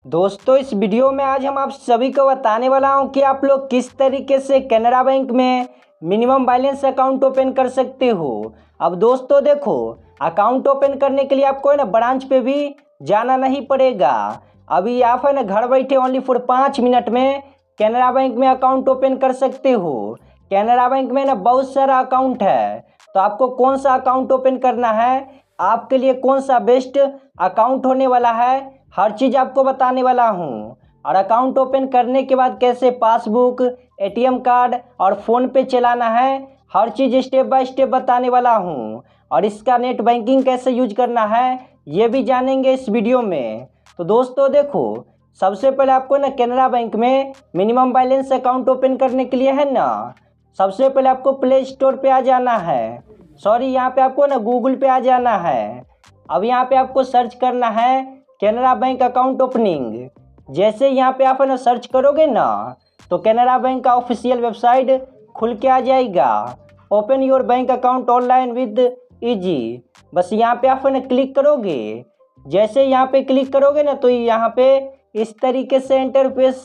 दोस्तों इस वीडियो में आज हम आप सभी को बताने वाला हूं कि आप लोग किस तरीके से कैनरा बैंक में मिनिमम बैलेंस अकाउंट ओपन कर सकते हो। अब दोस्तों देखो, अकाउंट ओपन करने के लिए आपको है ना ब्रांच पे भी जाना नहीं पड़ेगा। अभी आप है ना घर बैठे ओनली फॉर 5 मिनट में कैनरा बैंक में अकाउंट ओपन कर सकते हो। कैनरा बैंक में ना बहुत सारा अकाउंट है, तो आपको कौन सा अकाउंट ओपन करना है, आपके लिए कौन सा बेस्ट अकाउंट होने वाला है, हर चीज़ आपको बताने वाला हूँ। और अकाउंट ओपन करने के बाद कैसे पासबुक, एटीएम कार्ड और फ़ोन पे चलाना है, हर चीज़ स्टेप बाय स्टेप बताने वाला हूँ। और इसका नेट बैंकिंग कैसे यूज करना है ये भी जानेंगे इस वीडियो में। तो दोस्तों देखो, सबसे पहले आपको ना कैनरा बैंक में मिनिमम बैलेंस अकाउंट ओपन करने के लिए है ना, सबसे पहले आपको प्ले स्टोर पे आ जाना है। सॉरी, यहाँ पे आपको ना गूगल पे आ जाना है। अब यहाँ पे आपको सर्च करना है कैनरा बैंक अकाउंट ओपनिंग। जैसे यहाँ पे आप है ना सर्च करोगे ना, तो कैनरा बैंक का ऑफिशियल वेबसाइट खुल के आ जाएगा। Open your bank account online with easy, बस यहाँ पे आप है ना क्लिक करोगे। जैसे यहाँ पे क्लिक करोगे ना, तो यहाँ पे इस तरीके से इंटरफेस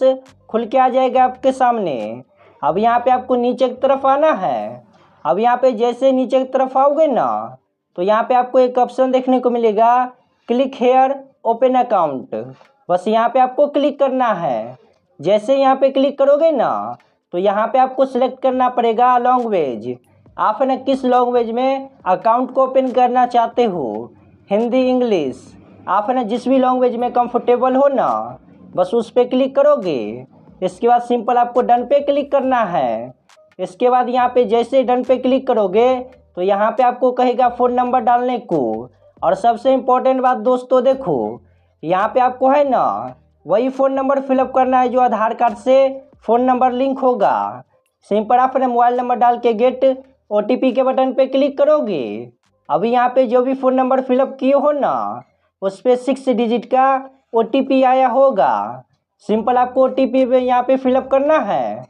खुल के आ जाएगा आपके सामने। अब यहाँ पे आपको नीचे की तरफ आना है। अब यहाँ पे जैसे नीचे की तरफ आओगे ना, तो यहाँ पे आपको एक ऑप्शन देखने को मिलेगा, क्लिक हेयर ओपन अकाउंट। बस यहाँ पे आपको क्लिक करना है। जैसे यहाँ पे क्लिक करोगे ना, तो यहाँ पे आपको सिलेक्ट करना पड़ेगा लैंग्वेज। आप है ना किस लैंग्वेज में अकाउंट को ओपन करना चाहते हो, हिंदी, इंग्लिश, आप है ना जिस भी लैंग्वेज में कंफर्टेबल हो ना, बस उस पर क्लिक करोगे। इसके बाद सिंपल आपको डन पे क्लिक करना है। इसके बाद यहाँ पे जैसे डन पे क्लिक करोगे, तो यहाँ पे आपको कहेगा फ़ोन नंबर डालने को। और सबसे इम्पोर्टेंट बात दोस्तों देखो, यहाँ पे आपको है ना वही फ़ोन नंबर फिलअप करना है जो आधार कार्ड से फ़ोन नंबर लिंक होगा। सिंपल आप अपने मोबाइल नंबर डाल के गेट ओटीपी के बटन पे क्लिक करोगे। अभी यहाँ पे जो भी फ़ोन नंबर फिलअप किए हो ना, उस पर 6 डिजिट का ओटीपी आया होगा। सिंपल आपको ओटीपी पे यहाँ पे फिलअप करना है।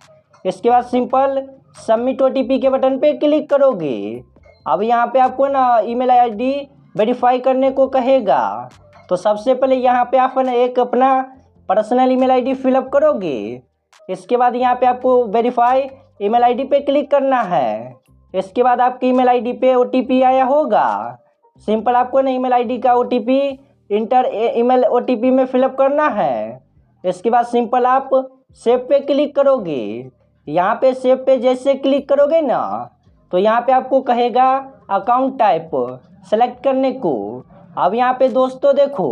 इसके बाद सिंपल सबमिट ओटीपी के बटन पे क्लिक करोगे। अब यहाँ पे आपको ना ईमेल आईडी वेरीफाई करने को कहेगा। तो सबसे पहले यहाँ पे आप ना एक अपना पर्सनल ईमेल आईडी फिलअप करोगे। इसके बाद यहाँ पे आपको वेरीफाई ईमेल आईडी पे क्लिक करना है। इसके बाद आपकी ईमेल आईडी पे ओटीपी आया होगा। सिंपल आपको ना ईमेल आईडी का ओटीपी इंटर ईमेल ओटीपी में फिलअप करना है। इसके बाद सिंपल आप सेव पे क्लिक करोगे। यहाँ पे सेव पे जैसे क्लिक करोगे ना, तो यहाँ पे आपको कहेगा अकाउंट टाइप सेलेक्ट करने को। अब यहाँ पे दोस्तों देखो,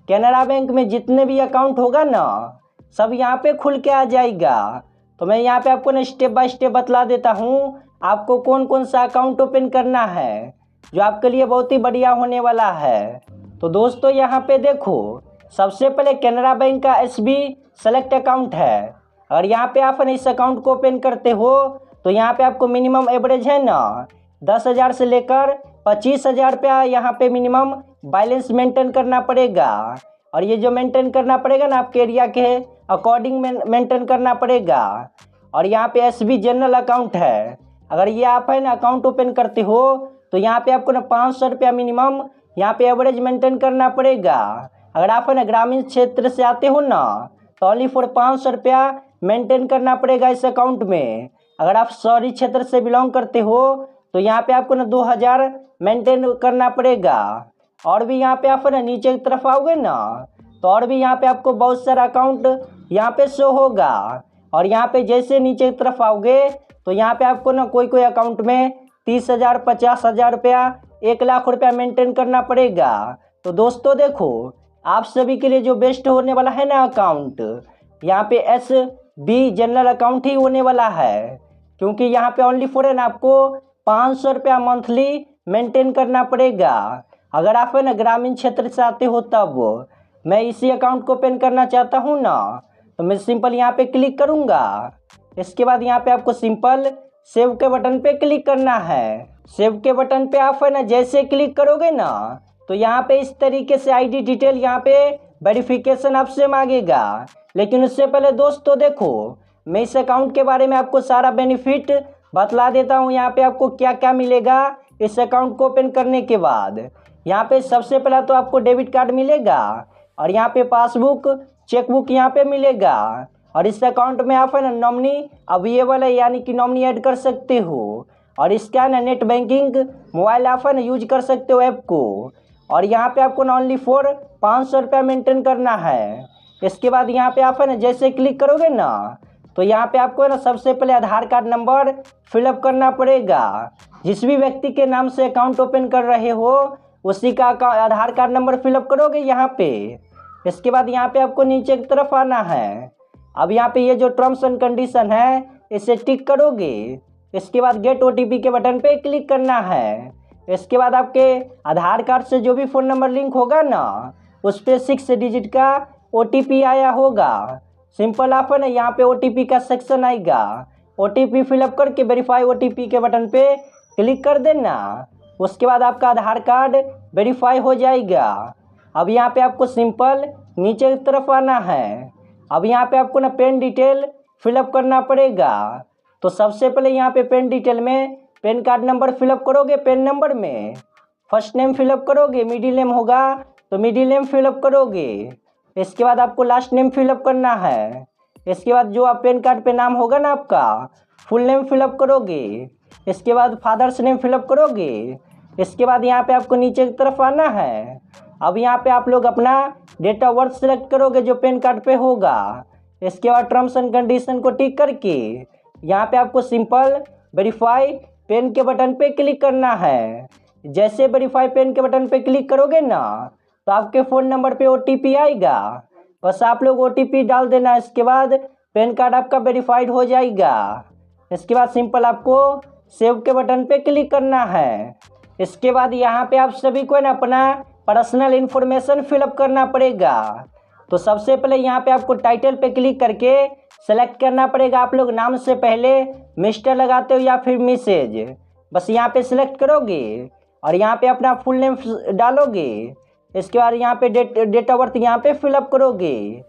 कैनरा बैंक में जितने भी अकाउंट होगा ना, सब यहाँ पे खुल के आ जाएगा। तो मैं यहाँ पे आपको ना स्टेप बाय स्टेप बतला देता हूँ आपको कौन कौन सा अकाउंट ओपन करना है, जो आपके लिए बहुत ही बढ़िया होने वाला है। तो दोस्तों यहाँ पे देखो, सबसे पहले कैनरा बैंक का एसबी सेलेक्ट अकाउंट है। अगर यहाँ पे आप इस अकाउंट को ओपन करते हो, तो यहाँ पे आपको मिनिमम एवरेज है ना 10,000 से लेकर 25,000 रुपया यहाँ पे मिनिमम बैलेंस मेंटेन करना पड़ेगा। और ये जो मेंटेन करना पड़ेगा ना, आपके एरिया के अकॉर्डिंग मेंटेन करना पड़ेगा। और यहाँ पे एसबी जनरल अकाउंट है। अगर ये आप है ना अकाउंट ओपन करते हो, तो यहाँ पे आपको ना 500 रुपया मिनिमम यहाँ पे एवरेज मेंटेन करना पड़ेगा। अगर आप है ना ग्रामीण क्षेत्र से आते हो ना, तो ओनली फॉर 500 रुपया मेंटेन करना पड़ेगा इस अकाउंट में। अगर आप शहरी क्षेत्र से बिलोंग करते हो, तो यहाँ पे आपको ना 2,000 मेंटेन करना पड़ेगा। और भी यहाँ पे आप ना नीचे की तरफ आओगे ना, तो और भी यहाँ पे आपको बहुत सारा अकाउंट यहाँ पे शो होगा। और यहाँ पे जैसे नीचे की तरफ आओगे, तो यहाँ पे आपको ना कोई कोई अकाउंट में 30,000, 50,000 रुपया, 1,00,000 रुपया मेंटेन करना पड़ेगा। तो दोस्तों देखो, आप सभी के लिए जो बेस्ट होने वाला है ना अकाउंट, यहाँ पे एसबी जनरल अकाउंट ही होने वाला है। क्योंकि यहाँ पे ओनली फॉर है ना आपको 500 रुपया मंथली मेंटेन करना पड़ेगा। अगर आप है ना ग्रामीण क्षेत्र से आते हो, तब मैं इसी अकाउंट को ओपन करना चाहता हूँ ना, तो मैं सिंपल यहाँ पे क्लिक करूँगा। इसके बाद यहाँ पे आपको सिंपल सेव के बटन पे क्लिक करना है। सेव के बटन पे आप है ना जैसे क्लिक करोगे ना, तो यहाँ पे इस तरीके से आईडी डिटेल यहाँ पे वेरिफिकेशन आपसे मांगेगा। लेकिन उससे पहले दोस्तों देखो, मैं इस अकाउंट के बारे में आपको सारा बेनिफिट बतला देता हूँ। यहाँ पे आपको क्या क्या मिलेगा इस अकाउंट को ओपन करने के बाद। यहाँ पे सबसे पहला तो आपको डेबिट कार्ड मिलेगा। और यहाँ पे पासबुक चेकबुक यहाँ पे मिलेगा। और इस अकाउंट में आप है ना नॉमिनी अवेलेबल है, यानी कि नॉमिनी ऐड कर सकते हो। और इसका है ना नेट बैंकिंग मोबाइल आप है ना यूज कर सकते हो ऐप को। और यहाँ पे आपको ना ओनली फॉर 500 रुपया मेंटेन करना है। इसके बाद यहाँ पे आप है ना जैसे क्लिक करोगे ना, तो यहाँ पे आपको है ना सबसे पहले आधार कार्ड नंबर फिलअप करना पड़ेगा। जिस भी व्यक्ति के नाम से अकाउंट ओपन कर रहे हो उसी का आधार कार्ड नंबर फिलअप करोगे यहाँ पे। इसके बाद यहाँ पे आपको नीचे की तरफ आना है। अब यहाँ पे ये जो टर्म्स एंड कंडीशन है इसे टिक करोगे। इसके बाद गेट OTP के बटन पे क्लिक करना है। इसके बाद आपके आधार कार्ड से जो भी फ़ोन नंबर लिंक होगा ना उस पर 6 डिजिट का OTP आया होगा। सिंपल आप है ना यहाँ पे OTP का सेक्शन आएगा। OTP फिलअप करके वेरीफाई OTP के बटन पे क्लिक कर देना। उसके बाद आपका आधार कार्ड वेरीफाई हो जाएगा। अब यहाँ पे आपको सिंपल नीचे की तरफ आना है। अब यहाँ पे आपको ना पेन डिटेल फिलअप करना पड़ेगा। तो सबसे पहले यहाँ पे पेन डिटेल में पेन कार्ड नंबर फिलअप करोगे। पेन नंबर में फर्स्ट नेम फिलअप करोगे, मिडिल नेम होगा तो मिडिल नेम फिलअप करोगे। इसके बाद आपको लास्ट नेम फिलअप करना है। इसके बाद जो आप पेन कार्ड पे नाम होगा ना आपका फुल नेम फिलअप करोगे। इसके बाद फादर्स नेम फिलअप करोगे। इसके बाद यहाँ पे आपको नीचे की तरफ आना है। अब यहाँ पे आप लोग अपना डेट ऑफ बर्थ सेलेक्ट करोगे जो पेन कार्ड पे होगा। इसके बाद टर्म्स एंड कंडीशन को टिक करके यहाँ पे आपको सिंपल वेरीफाई पेन के बटन पे क्लिक करना है। जैसे वेरीफाई पेन के बटन पे क्लिक करोगे ना तो आपके फ़ोन नंबर पे OTP आएगा। बस आप लोग OTP डाल देना। इसके बाद पेन कार्ड आपका वेरीफाइड हो जाएगा। इसके बाद सिंपल आपको सेव के बटन पे क्लिक करना है। इसके बाद यहाँ पे आप सभी को ना अपना पर्सनल इन्फॉर्मेशन फिलअप करना पड़ेगा। तो सबसे पहले यहाँ पे आपको टाइटल पे क्लिक करके सेलेक्ट करना पड़ेगा। आप लोग नाम से पहले मिस्टर लगाते हो या फिर मिसेज, बस यहाँ पे सिलेक्ट करोगे और यहाँ पे अपना फुल नेम डालोगे। इसके बाद यहाँ पे डेट ऑफ बर्थ यहाँ पे फिलअप करोगे।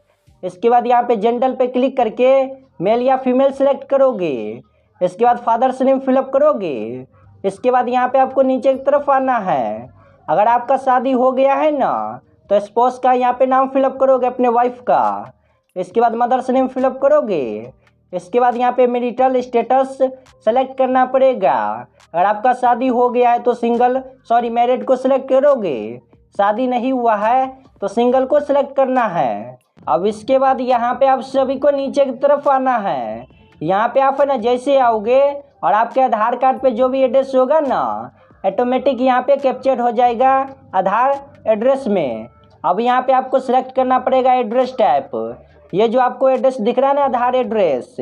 इसके बाद यहाँ पे जेंडर पे क्लिक करके मेल या फीमेल सेलेक्ट करोगे। इसके बाद फादर्स नेम फिलअप करोगे। इसके बाद यहाँ पे आपको नीचे की तरफ आना है। अगर आपका शादी हो गया है ना तो स्पाउस का यहाँ पे नाम फिलअप करोगे, अपने वाइफ का। इसके बाद मदर्स नेम फिलअप करोगे। इसके बाद यहाँ पे मैरिटल स्टेटस सेलेक्ट करना पड़ेगा। अगर आपका शादी हो गया है तो मैरिड को सिलेक्ट करोगे। शादी नहीं हुआ है तो सिंगल को सिलेक्ट करना है। अब इसके बाद यहाँ पे आप सभी को नीचे की तरफ आना है। यहाँ पे आप है ना जैसे आओगे और आपके आधार कार्ड पे जो भी एड्रेस होगा ना ऑटोमेटिक यहाँ पे कैप्चर हो जाएगा आधार एड्रेस में। अब यहाँ पे आपको सिलेक्ट करना पड़ेगा एड्रेस टाइप। ये जो आपको एड्रेस दिख रहा है ना आधार एड्रेस,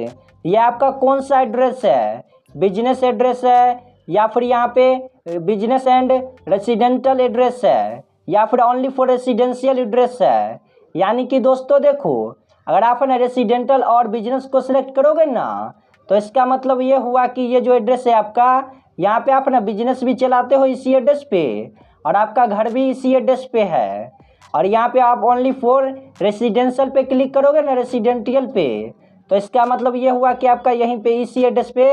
ये आपका कौन सा एड्रेस है? बिजनेस एड्रेस है या फिर यहाँ पे बिजनेस एंड रेसिडेंटल एड्रेस है या फिर ओनली फॉर रेसिडेंशियल एड्रेस है। यानी कि दोस्तों देखो, अगर आप ना रेसिडेंटल और बिजनेस को सिलेक्ट करोगे ना तो इसका मतलब ये हुआ कि ये जो एड्रेस है आपका, यहाँ पे आप ना बिजनेस भी चलाते हो इसी एड्रेस पे और आपका घर भी इसी एड्रेस पे है। और यहाँ पे आप ओनली फॉर रेसिडेंशियल पे क्लिक करोगे ना, रेसिडेंटियल पे, तो इसका मतलब ये हुआ कि आपका यहीं पे इसी एड्रेस पे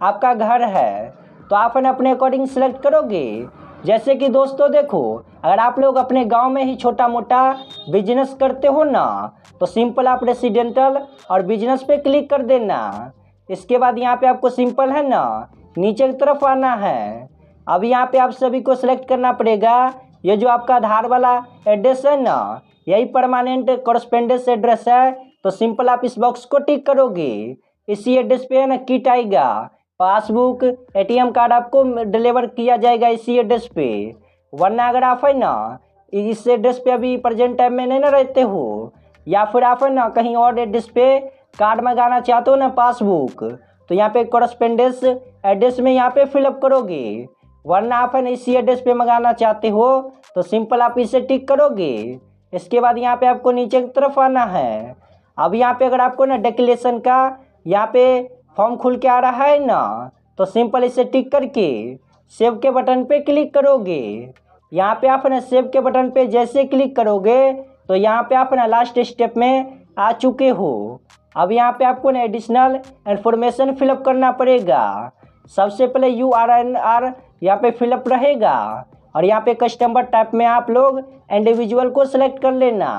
आपका घर है। तो आप है ना अपने अकॉर्डिंग सेलेक्ट करोगे। जैसे कि दोस्तों देखो, अगर आप लोग अपने गांव में ही छोटा मोटा बिजनेस करते हो ना तो सिंपल आप रेसिडेंटल और बिजनेस पे क्लिक कर देना। इसके बाद यहाँ पे आपको सिंपल है ना नीचे की तरफ आना है। अब यहाँ पे आप सभी को सिलेक्ट करना पड़ेगा ये जो आपका आधार वाला एड्रेस है ना, यही परमानेंट कॉरेस्पेंडेंस एड्रेस है। तो सिंपल आप इस बॉक्स को टिक करोगे। इसी एड्रेस पे है ना किट आएगा, पासबुक, ATM कार्ड आपको डिलीवर किया जाएगा इसी एड्रेस पे। वरना अगर आप है ना इस एड्रेस पे अभी प्रेजेंट टाइम में नहीं ना रहते हो या फिर आप है ना कहीं और एड्रेस पे कार्ड मंगाना चाहते हो ना पासबुक, तो यहाँ पे कॉरेस्पेंडेंस एड्रेस में यहाँ पे फिलअप करोगे। वरना आप है ना इसी एड्रेस पे मंगाना चाहते हो तो सिंपल आप इसे टिक करोगे। इसके बाद यहाँ पे आपको नीचे की तरफ आना है। अब यहाँ पे अगर आपको ना डिक्लेरेशन का यहाँ पे फॉर्म खुल के आ रहा है ना तो सिंपल इसे टिक करके सेव के बटन पे क्लिक करोगे। यहाँ पे आप ना सेव के बटन पे जैसे क्लिक करोगे तो यहाँ पे आप ना लास्ट स्टेप में आ चुके हो। अब यहाँ पे आपको ना एडिशनल इन्फॉर्मेशन फिलअप करना पड़ेगा। सबसे पहले URNR यहाँ पे फिलअप रहेगा और यहाँ पे कस्टमर टाइप में आप लोग इंडिविजुअल को सिलेक्ट कर लेना।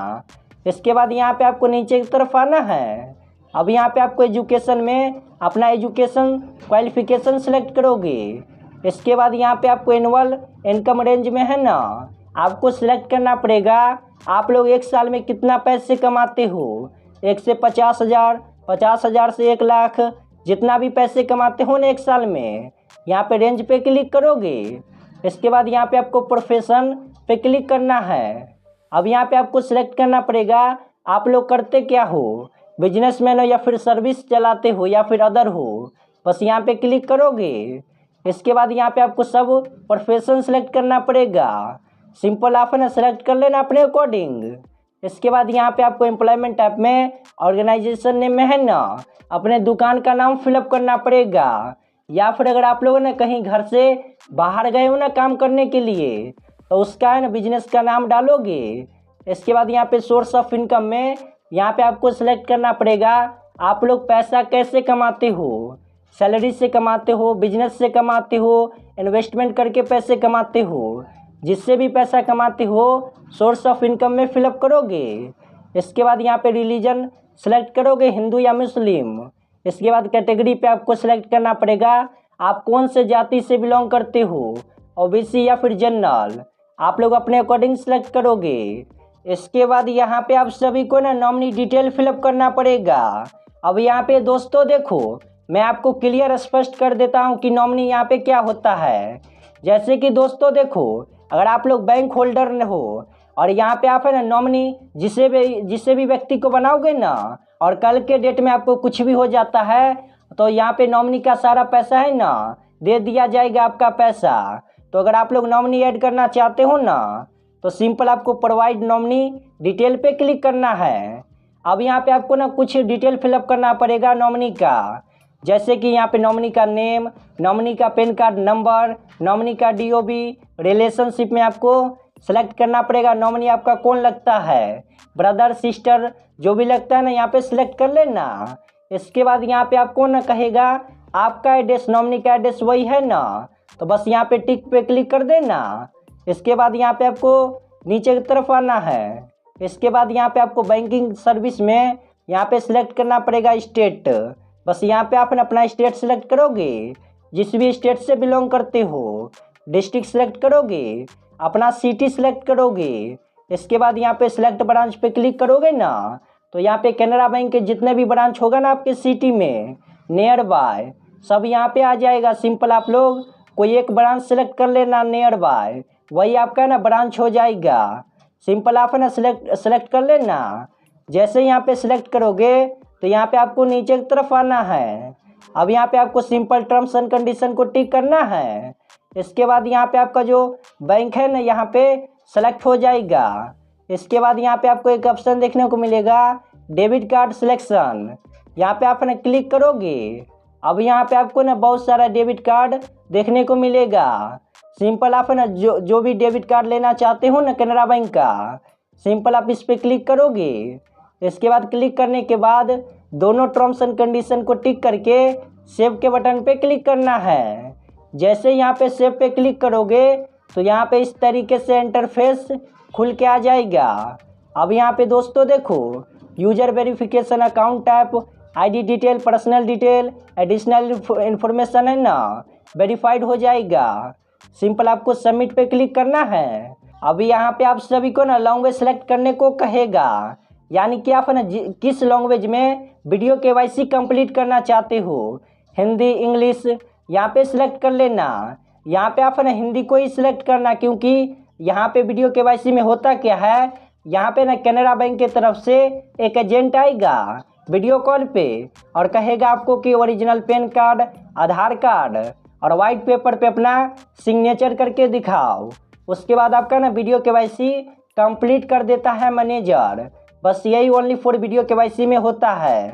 इसके बाद यहाँ पे आपको नीचे की तरफ आना है। अब यहाँ पे आपको एजुकेशन में अपना एजुकेशन क्वालिफिकेशन सेलेक्ट करोगे। इसके बाद यहाँ पे आपको एनुअल इनकम रेंज में है ना, आपको सिलेक्ट करना पड़ेगा आप लोग एक साल में कितना पैसे कमाते हो। 1 से 50,000, 50,000 से 1 लाख, जितना भी पैसे कमाते हो ना एक साल में, यहाँ पे रेंज पे क्लिक करोगे। इसके बाद यहाँ पे आपको प्रोफेशन पे क्लिक करना है। अब यहाँ पे आपको सिलेक्ट करना पड़ेगा आप लोग करते क्या हो, बिजनेसमैन हो या फिर सर्विस चलाते हो या फिर अदर हो, बस यहाँ पे क्लिक करोगे। इसके बाद यहाँ पे आपको सब प्रोफेशन सेलेक्ट करना पड़ेगा। सिंपल आप है ना सेलेक्ट कर लेना अपने अकॉर्डिंग। इसके बाद यहाँ पे आपको एम्प्लॉयमेंट ऐप में ऑर्गेनाइजेशन नेम में है ना अपने दुकान का नाम फिलअप करना पड़ेगा, या फिर अगर आप लोग ना कहीं घर से बाहर गए हो ना काम करने के लिए तो उसका है ना बिजनेस का नाम डालोगे। इसके बाद यहाँ पे सोर्स ऑफ इनकम में यहाँ पे आपको सेलेक्ट करना पड़ेगा आप लोग पैसा कैसे कमाते हो, सैलरी से कमाते हो, बिजनेस से कमाते हो, इन्वेस्टमेंट करके पैसे कमाते हो, जिससे भी पैसा कमाते हो सोर्स ऑफ इनकम में फिलअप करोगे। इसके बाद यहाँ पे रिलीजन सेलेक्ट करोगे, हिंदू या मुस्लिम। इसके बाद कैटेगरी पे आपको सेलेक्ट करना पड़ेगा आप कौन से जाति से बिलोंग करते हो, ओबीसी या फिर जनरल, आप लोग अपने अकॉर्डिंग सेलेक्ट करोगे। इसके बाद यहाँ पे आप सभी को ना नॉमिनी डिटेल फिलअप करना पड़ेगा। अब यहाँ पे दोस्तों देखो, मैं आपको क्लियर स्पष्ट कर देता हूँ कि नॉमिनी यहाँ पे क्या होता है। जैसे कि दोस्तों देखो, अगर आप लोग बैंक होल्डर हो और यहाँ पे आप है ना नॉमिनी जिसे भी व्यक्ति को बनाओगे ना, और कल के डेट में आपको कुछ भी हो जाता है तो यहाँ पे नॉमिनी का सारा पैसा है ना दे दिया जाएगा आपका पैसा। तो अगर आप लोग नॉमिनी ऐड करना चाहते हो ना तो सिंपल आपको प्रोवाइड नॉमिनी डिटेल पे क्लिक करना है। अब यहाँ पे आपको ना कुछ डिटेल फिलअप करना पड़ेगा नॉमिनी का, जैसे कि यहाँ पे नॉमिनी का नेम, नॉमिनी का पैन कार्ड नंबर, नॉमिनी का डीओबी, रिलेशनशिप में आपको सेलेक्ट करना पड़ेगा नॉमिनी आपका कौन लगता है, ब्रदर सिस्टर जो भी लगता है ना यहाँ पे सिलेक्ट कर लेना। इसके बाद यहाँ पे आपको ना कहेगा आपका एड्रेस, नॉमिनी का एड्रेस वही है ना, तो बस यहाँ पे टिक पे क्लिक कर देना। इसके बाद यहाँ पे आपको नीचे की तरफ आना है। इसके बाद यहाँ पे आपको बैंकिंग सर्विस में यहाँ पे सिलेक्ट करना पड़ेगा स्टेट, बस यहाँ पे आप अपना स्टेट सेलेक्ट करोगे, जिस भी स्टेट से बिलोंग करते हो। डिस्ट्रिक्ट सेलेक्ट करोगे, अपना सिटी सेलेक्ट करोगे। इसके बाद यहाँ पे सिलेक्ट ब्रांच पे क्लिक करोगे ना, तो यहाँ पे कैनरा बैंक के जितने भी ब्रांच होगा ना आपके सिटी में नियर बाय, सब यहाँ पे आ जाएगा। सिंपल आप लोग कोई एक ब्रांच सेलेक्ट कर लेना नियर बाय, वही आपका ना ब्रांच हो जाएगा। सिंपल आप है ना सेलेक्ट कर लेना। जैसे यहाँ पे सिलेक्ट करोगे तो यहाँ पे आपको नीचे की तरफ आना है। अब यहाँ पे आपको सिंपल टर्म्स एंड कंडीशन को टिक करना है। इसके बाद यहाँ पे आपका जो बैंक है ना यहाँ पे सेलेक्ट हो जाएगा। इसके बाद यहाँ पे आपको एक ऑप्शन देखने को मिलेगा डेबिट कार्ड सिलेक्शन, यहाँ पे आप ना क्लिक करोगे। अब यहाँ पे आपको ना बहुत सारा डेबिट कार्ड देखने को मिलेगा। सिंपल आप है ना जो भी डेबिट कार्ड लेना चाहते हो ना कैनरा बैंक का, सिंपल आप इस पर क्लिक करोगे। इसके बाद क्लिक करने के बाद दोनों टर्म्स एंड कंडीशन को टिक करके सेव के बटन पे क्लिक करना है। जैसे यहाँ पे सेव पे क्लिक करोगे तो यहाँ पे इस तरीके से इंटरफेस खुल के आ जाएगा। अब यहाँ पे दोस्तों देखो, user verification, account type, ID detail, personal detail, additional information है ना वेरीफाइड हो जाएगा। सिंपल आपको सबमिट पे क्लिक करना है। अभी यहाँ पे आप सभी को ना लैंग्वेज सेलेक्ट करने को कहेगा, यानी कि आप ना किस लैंग्वेज में वीडियो केवाईसी कंप्लीट करना चाहते हो, हिंदी, इंग्लिश, यहाँ पे सिलेक्ट कर लेना। यहाँ पे आप ना हिंदी को ही सिलेक्ट करना, क्योंकि यहाँ पे वीडियो केवाईसी में होता क्या है, यहाँ पे ना कैनरा बैंक की तरफ से एक एजेंट आएगा वीडियो कॉल पे और कहेगा आपको कि ओरिजिनल पैन कार्ड, आधार कार्ड और वाइट पेपर पे अपना सिग्नेचर करके दिखाओ। उसके बाद आपका ना वीडियो केवाईसी कंप्लीट कर देता है मैनेजर। बस यही ओनली फॉर वीडियो केवाईसी में होता है।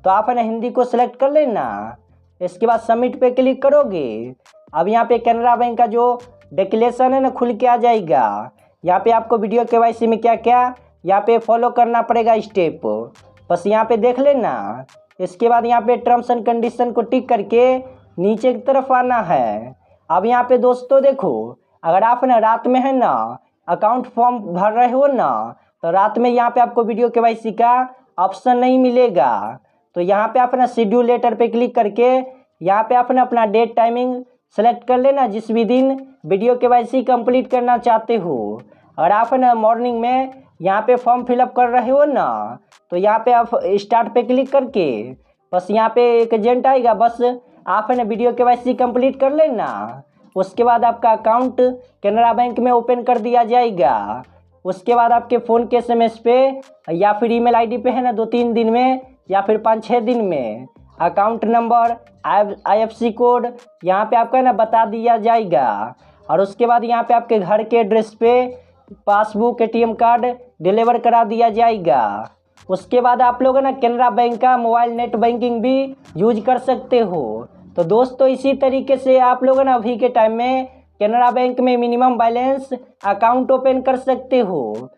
तो आप है ना हिंदी को सिलेक्ट कर लेना। इसके बाद सबमिट पे क्लिक करोगे। अब यहाँ पे कैनरा बैंक का जो डिक्लेरेशन है ना खुल के आ जाएगा। यहाँ पे आपको वीडियो केवाईसी में क्या क्या यहाँ पे फॉलो करना पड़ेगा स्टेप, बस यहाँ पे देख लेना। इसके बाद यहाँ पे टर्म्स एंड कंडीशन को टिक करके नीचे की तरफ आना है। अब यहाँ पे दोस्तों देखो, अगर आप ना रात में है ना अकाउंट फॉर्म भर रहे हो ना तो रात में यहाँ पे आपको वीडियो केवाईसी का ऑप्शन नहीं मिलेगा। तो यहाँ पे अपना शेड्यूल लेटर पे क्लिक करके यहाँ पे अपना डेट टाइमिंग सेलेक्ट कर लेना, जिस भी दिन वीडियो केवाईसी कंप्लीट करना चाहते हो। और आप ना मॉर्निंग में यहाँ पे फॉर्म फिलअप कर रहे हो ना, तो यहाँ पे आप स्टार्ट पे क्लिक करके बस यहाँ पे एक एजेंट आएगा, बस आप है ना वीडियो केवाईसी कंप्लीट कर लेना। उसके बाद आपका अकाउंट कैनरा बैंक में ओपन कर दिया जाएगा। उसके बाद आपके फ़ोन के SMS पे या फिर ईमेल आईडी पे है ना 2-3 दिन में या फिर 5-6 दिन में अकाउंट नंबर IFSC कोड यहाँ पे आपका ना बता दिया जाएगा। और उसके बाद यहाँ पे आपके घर के एड्रेस पे पासबुक ATM कार्ड डिलीवर करा दिया जाएगा। उसके बाद आप लोग ना कैनरा बैंक का मोबाइल नेट बैंकिंग भी यूज कर सकते हो। तो दोस्तों इसी तरीके से आप लोग ना अभी के टाइम में कैनरा बैंक में मिनिमम बैलेंस अकाउंट ओपन कर सकते हो।